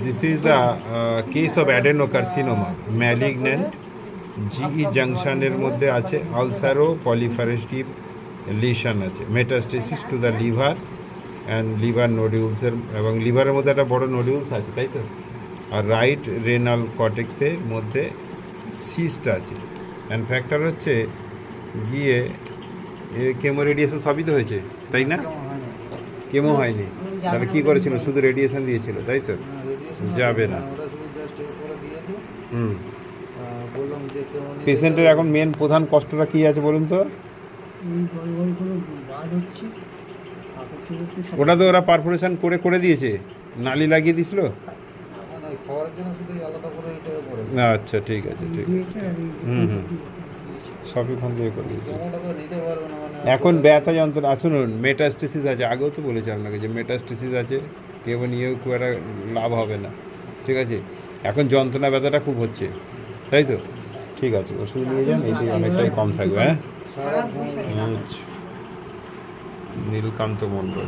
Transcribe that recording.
This is the case of adenocarcinoma, malignant GE জাংশনের মধ্যে আছে আলসারো পলিফারেটিভ লিশন আছে, metastasis to the liver and liver নোডিউলসের, এবং লিভারের মধ্যে একটা বড় নোডিউলস আছে, তাই তো। আর রাইট রেনাল কর্টেক্সের মধ্যে সিস্ট আছে। অ্যান্ড ফ্যাক্টর হচ্ছে গিয়ে কেমো রেডিয়েশন সবই তো হয়েছে, তাই না? কেমো হয়নি, তাহলে কী করেছিল? শুধু রেডিয়েশন দিয়েছিল, তাই তো। যাবে না। পেশেন্টের এখন মেন প্রধান কষ্টটা কী আছে বলুন তো? ওটা তো ওরা পারফোরেশন করে করে দিয়েছে, নালি লাগিয়ে দিয়েছিল। আচ্ছা ঠিক আছে, ঠিক আছে। সবই ওখান থেকে করে দিয়েছে। এখন ব্যথা যন্ত্রণা, শুনুন, মেটাস্টেসিস আছে, আগেও তো বলেছি আপনাকে যে মেটাস্টেসিস আছে, কেউ নিয়েও খুব একটা লাভ হবে না, ঠিক আছে। এখন যন্ত্রণা ব্যথাটা খুব হচ্ছে, তাই তো। ঠিক আছে, ওষুধ নিয়ে যান, এসে অনেকটাই কম থাকবে। হ্যাঁ, নীলকান্ত মণ্ডল।